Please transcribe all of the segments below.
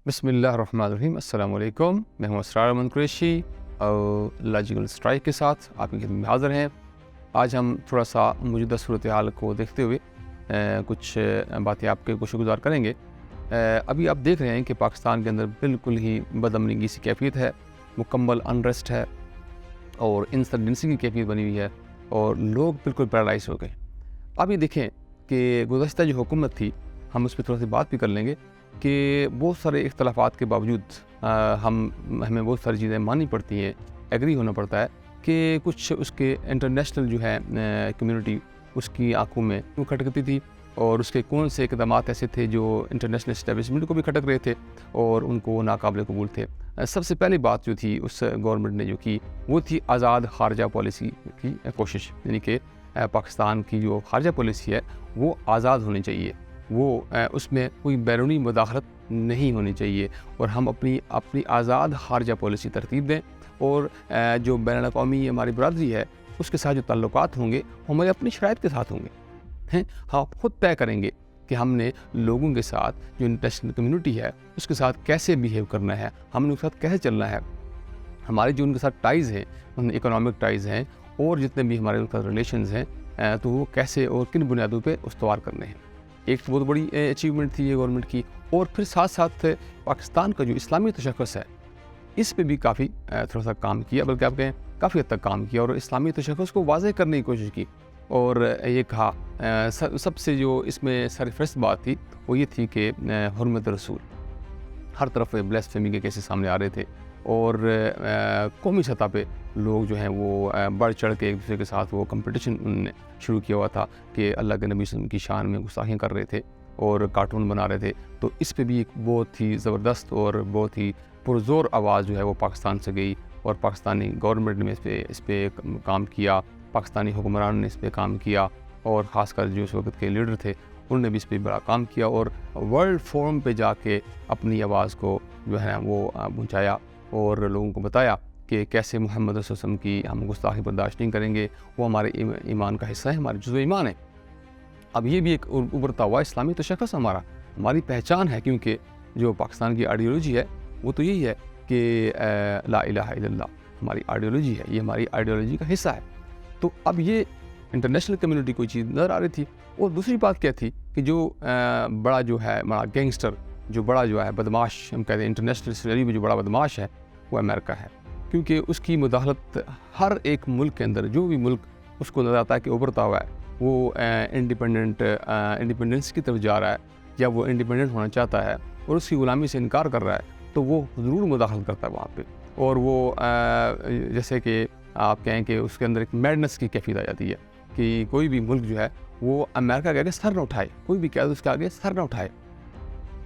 بسم اللہ الرحمن الرحیم۔ السلام علیکم، میں ہوں اسرار احمد قریشی اور لاجیکل اسٹرائک کے ساتھ آپ کی خدمت میں حاضر ہیں۔ آج ہم تھوڑا سا موجودہ صورتحال کو دیکھتے ہوئے کچھ باتیں آپ کے گوشہ گزار کریں گے۔ ابھی آپ دیکھ رہے ہیں کہ پاکستان کے اندر بالکل ہی بدامنی سی کیفیت ہے، مکمل انریسٹ ہے اور انسرجنسی کی کیفیت بنی ہوئی ہے اور لوگ بالکل پیرالائز ہو گئے۔ اب یہ دیکھیں کہ گزشتہ جو حکومت تھی، ہم اس پہ تھوڑا سی بات بھی کر لیں گے کہ بہت سارے اختلافات کے باوجود ہمیں بہت ساری چیزیں ماننی پڑتی ہیں، ایگری ہونا پڑتا ہے کہ کچھ اس کے انٹرنیشنل جو ہے کمیونٹی اس کی آنکھوں میں کیوں کھٹکتی تھی اور اس کے کون سے اقدامات ایسے تھے جو انٹرنیشنل اسٹیبلشمنٹ کو بھی کھٹک رہے تھے اور ان کو ناقابل قبول تھے۔ سب سے پہلی بات جو تھی اس گورنمنٹ نے جو کی وہ تھی آزاد خارجہ پالیسی کی کوشش، یعنی کہ پاکستان کی جو خارجہ پالیسی ہے وہ آزاد ہونی چاہیے، وہ اس میں کوئی بیرونی مداخلت نہیں ہونی چاہیے اور ہم اپنی آزاد خارجہ پالیسی ترتیب دیں اور جو بین الاقوامی ہماری برادری ہے اس کے ساتھ جو تعلقات ہوں گے وہ ہمارے اپنی شرائط کے ساتھ ہوں گے۔ ہم خود طے کریں گے کہ ہم نے لوگوں کے ساتھ جو انٹرنیشنل کمیونٹی ہے اس کے ساتھ کیسے بیہیو کرنا ہے، ہم نے اس کے ساتھ کیسے چلنا ہے، ہمارے جو ان کے ساتھ ٹائز ہیں، اکنامک ٹائز ہیں اور جتنے بھی ہمارے ان کے ساتھ ریلیشنز ہیں تو وہ کیسے اور کن بنیادوں پہ استوار کرنے ہیں۔ ایک بہت بڑی اچیومنٹ تھی یہ گورنمنٹ کی، اور پھر ساتھ ساتھ پاکستان کا جو اسلامی تشخص ہے اس پہ بھی کافی تھوڑا سا کام کیا، بلکہ آپ کہیں کافی حد تک کام کیا اور اسلامی تشخص کو واضح کرنے کی کوشش کی اور یہ کہا سب سے جو اس میں سرفہرست بات تھی وہ یہ تھی کہ حرمت رسول، ہر طرف بلیسفیمی کے کیسز سامنے آ رہے تھے اور قومی سطح پہ لوگ جو ہیں وہ بڑھ چڑھ کے ایک دوسرے کے ساتھ وہ کمپٹیشن انہوں نے شروع کیا ہوا تھا کہ اللہ کے نبی صلی اللہ علیہ وسلم کی شان میں گستاخیاں کر رہے تھے اور کارٹون بنا رہے تھے۔ تو اس پہ بھی ایک بہت ہی زبردست اور بہت ہی پرزور آواز جو ہے وہ پاکستان سے گئی اور پاکستانی گورنمنٹ نے اس پہ کام کیا، پاکستانی حکمران نے اس پہ کام کیا اور خاص کر جو اس وقت کے لیڈر تھے انہوں نے بھی اس پہ بڑا کام کیا اور ورلڈ فورم پہ جا کے اپنی آواز کو جو ہے وہ پہنچایا اور لوگوں کو بتایا کہ کیسے محمد صلی اللہ علیہ وسلم کی ہم گستاخی برداشت نہیں کریں گے، وہ ہمارے ایمان کا حصہ ہے، ہمارے جزو ایمان ہے۔ اب یہ بھی ایک ابھرتا ہوا اسلامی تشخص ہماری پہچان ہے، کیونکہ جو پاکستان کی آئیڈیالوجی ہے وہ تو یہی ہے کہ لا الہ الا اللہ ہماری آئیڈیالوجی ہے، یہ ہماری آئیڈیالوجی کا حصہ ہے۔ تو اب یہ انٹرنیشنل کمیونٹی کوئی چیز نظر آ رہی تھی۔ اور دوسری بات کیا تھی کہ جو بڑا گینگسٹر، جو بڑا جو ہے بدماش، ہم کہتے ہیں انٹرنیشنل سیلری میں جو بڑا بدماش ہے وہ امریکہ ہے، کیونکہ اس کی مداخلت ہر ایک ملک کے اندر، جو بھی ملک اس کو نظر آتا ہے کہ ابھرتا ہوا ہے وہ انڈیپینڈنس کی طرف جا رہا ہے یا وہ انڈیپینڈنٹ ہونا چاہتا ہے اور اس کی غلامی سے انکار کر رہا ہے، تو وہ ضرور مداخلت کرتا ہے وہاں پہ اور وہ جیسے کہ آپ کہیں کہ اس کے اندر ایک میڈنس کی کیفیت آ جاتی ہے کہ کوئی بھی ملک جو ہے وہ امریکہ کے آگے سر نہ اٹھائے، کوئی بھی کہہ دو اس کے آگے سر نہ اٹھائے۔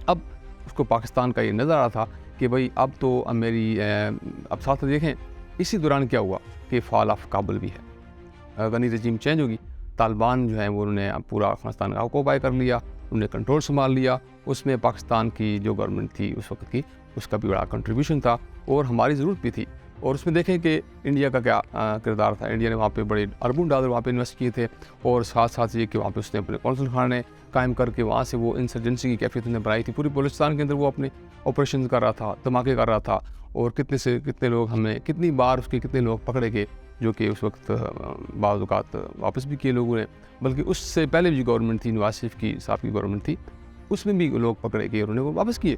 اب اس کو پاکستان کا یہ نظر آ رہا تھا کہ بھئی اب تو اب ساتھ دیکھیں اسی دوران کیا ہوا کہ فال آف کابل بھی ہے، غنی رجیم چینج ہوگی، طالبان جو ہیں وہ انہوں نے پورا افغانستان کا آکوپائی کر لیا، انہوں نے کنٹرول سنبھال لیا، اس میں پاکستان کی جو گورنمنٹ تھی اس وقت کی اس کا بھی بڑا کنٹریبیوشن تھا اور ہماری ضرورت بھی تھی۔ اور اس میں دیکھیں کہ انڈیا کا کیا کردار تھا، انڈیا نے وہاں پہ بڑے اربوں ڈالر وہاں پہ انویسٹ کیے تھے اور ساتھ ساتھ یہ کہ وہاں پہ اس نے اپنے قونصل خانے قائم کر کے وہاں سے وہ انسرجنسی کی کیفیت نے بنائی تھی، پوری بلوچستان کے اندر وہ اپنے آپریشن کر رہا تھا، دھماکے کر رہا تھا اور کتنے لوگ کتنی بار اس کے کتنے لوگ پکڑے گئے، جو کہ اس وقت بعض اوقات واپس بھی کیے لوگوں نے، بلکہ اس سے پہلے بھی جو گورنمنٹ تھی نواز شریف صاحب کی گورنمنٹ تھی اس میں بھی لوگ پکڑے گئے اور انہوں نے وہ واپس کیے۔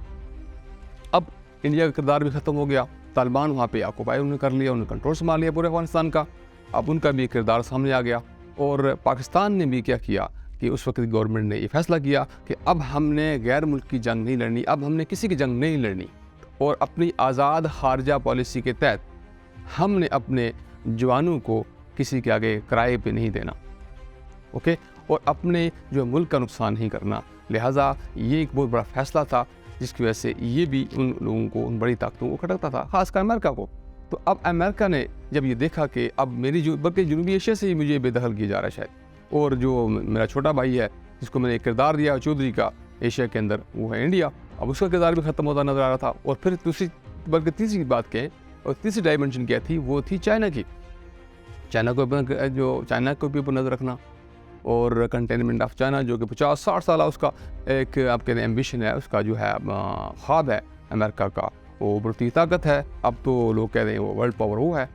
اب انڈیا کا کردار بھی ختم ہو گیا، طالبان وہاں پہ آکوپائی انہوں نے کر لیا، انہوں نے کنٹرول سنبھال لیا پورے افغانستان کا، اب ان کا بھی کردار سامنے آ گیا۔ اور پاکستان نے بھی کیا کیا کہ اس وقت گورنمنٹ نے یہ فیصلہ کیا کہ اب ہم نے غیر ملک کی جنگ نہیں لڑنی، اب ہم نے کسی کی جنگ نہیں لڑنی اور اپنی آزاد خارجہ پالیسی کے تحت ہم نے اپنے جوانوں کو کسی کے آگے کرائے پہ نہیں دینا، اوکے، اور اپنے جو ملک کا نقصان نہیں کرنا۔ لہٰذا یہ ایک بہت بڑا فیصلہ تھا جس کی وجہ سے یہ بھی ان لوگوں کو، ان بڑی طاقتوں کو کھٹکتا تھا، خاص کر امریکہ کو۔ تو اب امریکہ نے جب یہ دیکھا کہ اب بلکہ جنوبی ایشیا سے ہی مجھے بے دخل کیا جا رہا ہے شاید، اور جو میرا چھوٹا بھائی ہے جس کو میں نے ایک کردار دیا چودھری کا ایشیا کے اندر وہ ہے انڈیا، اب اس کا کردار بھی ختم ہوتا نظر آ رہا تھا۔ اور پھر تیسری بات کہیں اور تیسری ڈائمنشن کیا تھی وہ تھی چائنا کی، چائنا کو بھی اوپر نظر رکھنا اور کنٹینمنٹ آف چائنا جو کہ 50-60 سالہ اس کا ایک آپ کہتے ہیں ایمبیشن ہے، اس کا جو ہے خواب ہے امریکہ کا وہ بڑھتی طاقت ہے، اب تو لوگ کہہ رہے ہیں وہ ورلڈ پاور وہ ہے،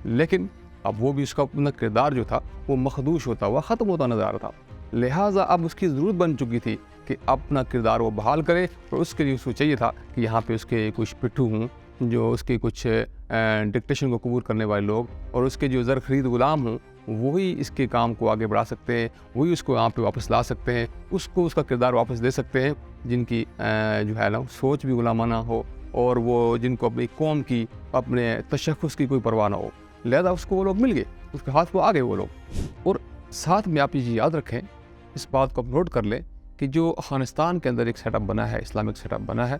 لیکن اب وہ بھی اس کا اپنا کردار جو تھا وہ مخدوش ہوتا ہوا ختم ہوتا نظر آ رہا تھا، لہٰذا اب اس کی ضرورت بن چکی تھی کہ اپنا کردار وہ بحال کرے، اور اس کے لیے اس کو چاہیے تھا کہ یہاں پہ اس کے کچھ پٹھو ہوں جو اس کے کچھ ڈکٹیشن کو قبول کرنے والے لوگ، اور اس کے جو زر خرید غلام ہوں وہی اس کے کام کو آگے بڑھا سکتے ہیں، وہی اس کو یہاں پہ واپس لا سکتے ہیں، اس کو اس کا کردار واپس دے سکتے ہیں، جن کی جو ہے نا سوچ بھی غلامانہ ہو، اور وہ جن کو اپنی قوم کی اپنے تشخص کی کوئی پرواہ نہ ہو، لہذا اس کو وہ لوگ مل گئے، اس کے ہاتھ کو آ گئے وہ لوگ۔ اور ساتھ میں آپ یہ یاد رکھیں، اس بات کو اپ نوٹ کر لیں کہ جو افغانستان کے اندر ایک سیٹ اپ بنا ہے، اسلامک سیٹ اپ بنا ہے،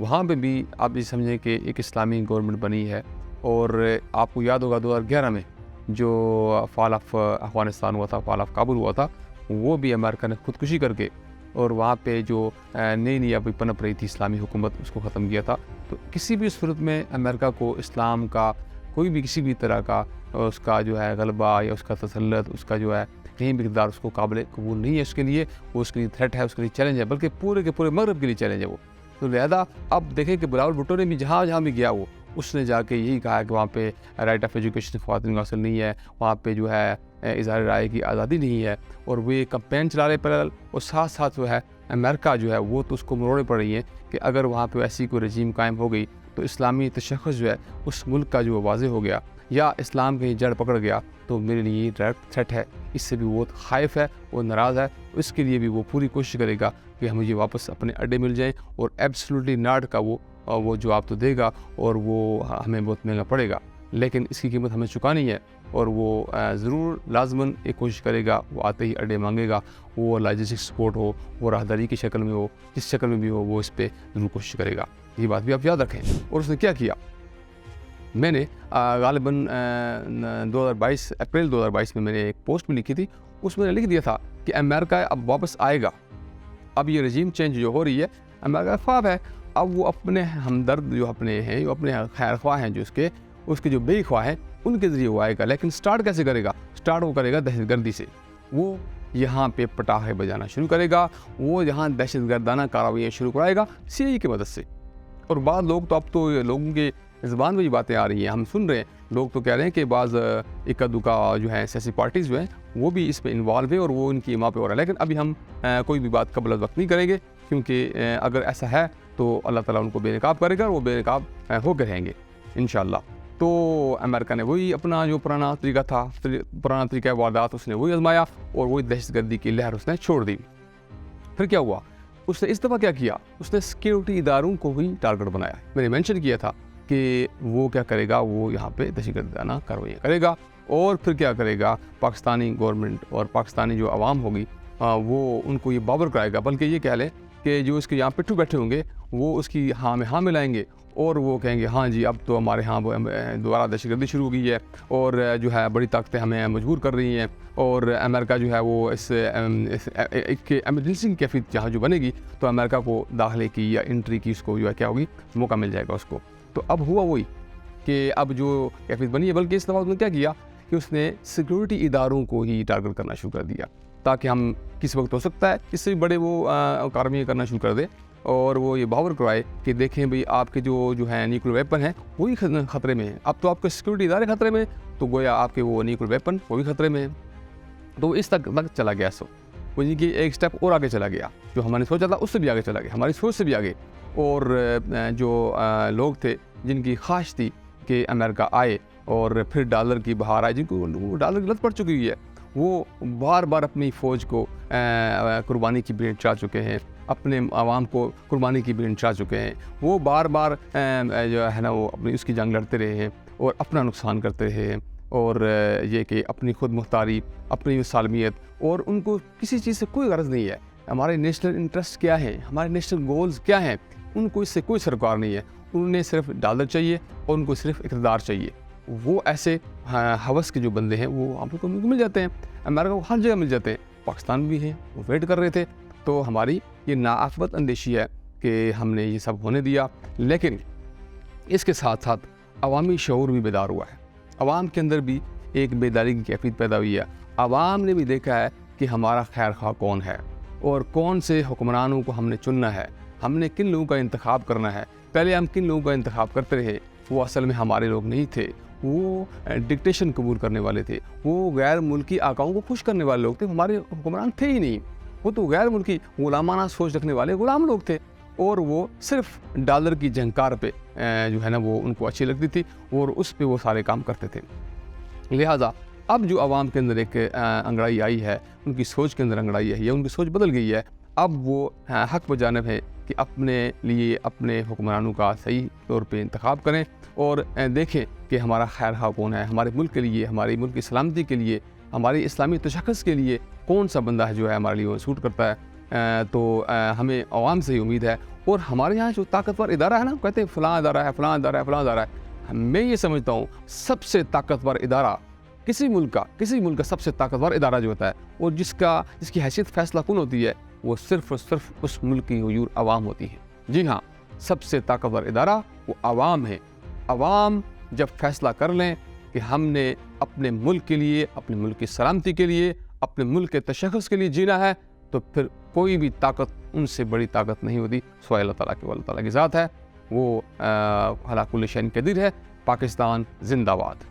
وہاں پہ بھی آپ یہ سمجھیں کہ ایک اسلامی گورنمنٹ بنی ہے، اور آپ کو یاد ہوگا 2011 میں جو فال آف افغانستان ہوا تھا، فال آف کابل ہوا تھا، وہ بھی امریکہ نے خودکشی کر کے، اور وہاں پہ جو نئی ابھی پنپ رہی تھی اسلامی حکومت، اس کو ختم کیا تھا۔ تو کسی بھی صورت میں امریکہ کو اسلام کا کوئی بھی کسی بھی طرح کا اس کا جو ہے غلبہ یا اس کا تسلط، اس کا جو ہے کہیں بھی اقدار اس کو قابل قبول نہیں ہے، اس کے لیے وہ اس کے لیے تھریٹ ہے، اس کے لیے چیلنج ہے، بلکہ پورے کے پورے مغرب کے لیے چیلنج ہے وہ۔ تو لہذا اب دیکھیں کہ بلاول بھٹو نے بھی جہاں جہاں بھی گیا، وہ اس نے جا کے یہی کہا کہ وہاں پہ رائٹ آف ایجوکیشن خواتین کو حاصل نہیں ہے، وہاں پہ جو ہے اظہار رائے کی آزادی نہیں ہے، اور وہ یہ کمپین چلا رہے پیرل، اور ساتھ ساتھ جو ہے امریکہ جو ہے وہ تو اس کو مروڑے پڑ رہی ہیں کہ اگر وہاں پہ ایسی کوئی رجیم قائم ہو گئی تو اسلامی تشخص جو ہے اس ملک کا جو واضح ہو گیا، یا اسلام کہیں جڑ پکڑ گیا، تو میرے لیے یہ ڈائریکٹ تھریٹ ہے، اس سے بھی وہ خائف ہے، وہ ناراض ہے، اس کے لیے بھی وہ پوری کوشش کرے گا کہ مجھے واپس اپنے اڈے مل جائیں، اور ایبسلوٹلی ناٹ کا وہ جواب تو دے گا، اور وہ ہمیں بہت مہنگا پڑے گا، لیکن اس کی قیمت ہمیں چکانی ہے، اور وہ ضرور لازماً ایک کوشش کرے گا، وہ آتے ہی اڈے مانگے گا، وہ لاجسٹک سپورٹ ہو، وہ راہداری کی شکل میں ہو، جس شکل میں بھی ہو، وہ اس پہ ضرور کوشش کرے گا، یہ بات بھی آپ یاد رکھیں۔ اور اس نے کیا کیا، میں نے غالباً 2022 اپریل 2022 میں میں نے ایک پوسٹ بھی لکھی تھی، اس میں نے لکھ دیا تھا کہ امریکہ اب واپس آئے گا، اب یہ رجیم چینج جو ہو رہی ہے، امریکہ خواب ہے، اب وہ اپنے ہمدرد جو اپنے ہیں، جو اپنے خیر خواہ ہیں، جو اس کے جو بے خواہ ہیں، ان کے ذریعے وہ آئے گا، لیکن سٹارٹ کیسے کرے گا؟ سٹارٹ وہ کرے گا دہشت گردی سے، وہ یہاں پہ پٹاخے بجانا شروع کرے گا، وہ یہاں دہشت گردانہ کارروائیاں شروع کرائے گا CIA کی مدد سے۔ اور بعض لوگ تو اب تو لوگوں کے زبان میں یہ باتیں آ رہی ہیں، ہم سن رہے ہیں، لوگ تو کہہ رہے ہیں کہ بعض اکا دکا جو ہیں سیاسی پارٹیز جو ہیں وہ بھی اس پہ انوالو ہیں، اور وہ ان کی ماں پہ ہو رہا ہے، لیکن ابھی ہم کوئی بھی بات قبل از وقت نہیں کریں گے، کیونکہ اگر ایسا ہے تو اللہ تعالیٰ ان کو بے نقاب کرے گا، اور وہ بے نقاب ہو کے رہیں گے انشاءاللہ۔ تو امریکہ نے وہی اپنا جو پرانا طریقہ تھا، پرانا طریقہ واردات، اس نے وہی آزمایا، اور وہی دہشت گردی کی لہر اس نے چھوڑ دی۔ پھر کیا ہوا؟ اس نے اس دفعہ کیا کیا؟ اس نے سیکیورٹی اداروں کو ہی ٹارگٹ بنایا۔ میں نے مینشن کیا تھا کہ وہ کیا کرے گا، وہ یہاں پہ دہشت گردانہ کارروائیاں کرے گا، اور پھر کیا کرے گا، پاکستانی گورنمنٹ اور پاکستانی جو عوام ہوگی وہ ان کو یہ باور کرائے گا، بلکہ یہ کہہ لیں کہ جو اس کے یہاں پٹھو بیٹھے ہوں گے وہ اس کی ہاں میں ہاں ملائیں گے، اور وہ کہیں گے ہاں جی اب تو ہمارے ہاں دوبارہ دہشت گردی شروع ہو گئی ہے، اور جو ہے بڑی طاقتیں ہمیں مجبور کر رہی ہیں، اور امریکہ جو ہے وہ اس ایک ایمرجنسی کی کیفیت جہاں جو بنے گی تو امریکہ کو داخلے کی یا انٹری کی اس کو جو ہے کیا ہوگی، موقع مل جائے گا اس کو۔ تو اب ہوا وہی کہ اب جو کیفیت بنی ہے، بلکہ اس دفعہ اس نے کیا کیا کہ اس نے سیکورٹی اداروں کو ہی ٹارگٹ کرنا شروع کر دیا، تاکہ ہم کس وقت ہو سکتا ہے اس سے بھی بڑے وہ کارروائیاں کرنا شروع کر دے، اور وہ یہ باور کروائے کہ دیکھیں بھئی آپ کے جو ہیں نیوکلیر ویپن ہیں وہی خطرے میں ہیں، اب تو آپ کے سیکورٹی ادارے خطرے میں، تو گویا آپ کے وہ نیوکلیر ویپن وہ بھی خطرے میں ہیں۔ تو اس تک چلا گیا، سو وہ کہ ایک سٹیپ اور آگے چلا گیا، جو ہم نے سوچا تھا اس سے بھی آگے چلا گیا، ہماری سوچ سے بھی آگے، اور جو لوگ تھے جن کی خواہش تھی کہ امریکہ آئے اور پھر ڈالر کی بہار آئے، جن کو ڈالر کی لت پڑ چکی ہوئی ہے، وہ بار بار اپنی فوج کو قربانی کی بھیٹ چڑھا چکے ہیں، اپنے عوام کو قربانی کی بھیٹ چڑھا چکے ہیں، وہ بار بار جو ہے نا وہ اپنی اس کی جنگ لڑتے رہے ہیں، اور اپنا نقصان کرتے رہے ہیں، اور یہ کہ اپنی خود مختاری، اپنی سالمیت، اور ان کو کسی چیز سے کوئی غرض نہیں ہے، ہمارے نیشنل انٹرسٹ کیا ہیں، ہمارے نیشنل گولز کیا ہیں، ان کو اس سے کوئی سروکار نہیں ہے، انہیں صرف ڈالر چاہیے، اور ان کو صرف اقتدار چاہیے۔ وہ ایسے ہوس کے جو بندے ہیں وہ آپ کو مل جاتے ہیں، امریکہ کو ہر جگہ مل جاتے ہیں، پاکستان بھی ہیں، وہ ویٹ کر رہے تھے۔ تو ہماری یہ ناعاقبت اندیشی ہے کہ ہم نے یہ سب ہونے دیا، لیکن اس کے ساتھ ساتھ عوامی شعور بھی بیدار ہوا ہے، عوام کے اندر بھی ایک بیداری کی کیفیت پیدا ہوئی ہے، عوام نے بھی دیکھا ہے کہ ہمارا خیر خواہ کون ہے، اور کون سے حکمرانوں کو ہم نے چننا ہے، ہم نے کن لوگوں کا انتخاب کرنا ہے۔ پہلے ہم کن لوگوں کا انتخاب کرتے رہے، وہ اصل میں ہمارے لوگ نہیں تھے، وہ ڈکٹیشن قبول کرنے والے تھے، وہ غیر ملکی آقاؤں کو خوش کرنے والے لوگ تھے، ہمارے حکمران تھے ہی نہیں، وہ تو غیر ملکی غلامانہ سوچ رکھنے والے غلام لوگ تھے، اور وہ صرف ڈالر کی جھنکار پہ جو ہے نا وہ ان کو اچھی لگتی تھی اور اس پہ وہ سارے کام کرتے تھے۔ لہٰذا اب جو عوام کے اندر ایک انگڑائی آئی ہے، ان کی سوچ کے اندر انگڑائی آئی ہے، ان کی سوچ بدل گئی ہے، اب وہ حق بجانب ہے کہ اپنے لیے اپنے حکمرانوں کا صحیح طور پہ انتخاب کریں اور دیکھیں کہ ہمارا خیر خواہ کون ہے، ہمارے ملک کے لیے، ہماری ملک کی سلامتی کے لیے، ہماری اسلامی تشخص کے لیے کون سا بندہ ہے جو ہے ہمارے لیے وہ سوٹ کرتا ہے۔ تو ہمیں عوام سے ہی امید ہے، اور ہمارے یہاں جو طاقتور ادارہ ہے نا، کہتے ہیں فلاں ادارہ ہے، فلاں ادارہ ہے، فلاں ادارہ ہے، میں یہ سمجھتا ہوں سب سے طاقتور ادارہ کسی ملک کا سب سے طاقتور ادارہ جو ہوتا ہے اور جس کی حیثیت فیصلہ کن ہوتی ہے، وہ صرف اور صرف اس ملک کی حضور عوام ہوتی ہے۔ جی ہاں، سب سے طاقتور ادارہ وہ عوام ہے۔ عوام جب فیصلہ کر لیں کہ ہم نے اپنے ملک کے لیے، اپنے ملک کی سلامتی کے لیے، اپنے ملک کے تشخص کے لیے جینا ہے، تو پھر کوئی بھی طاقت ان سے بڑی طاقت نہیں ہوتی سوائے اللہ تعالیٰ کی، وہ اللہ تعالیٰ کی ذات ہے، وہ علی کل شیء قدیر ہے۔ پاکستان زندہ باد۔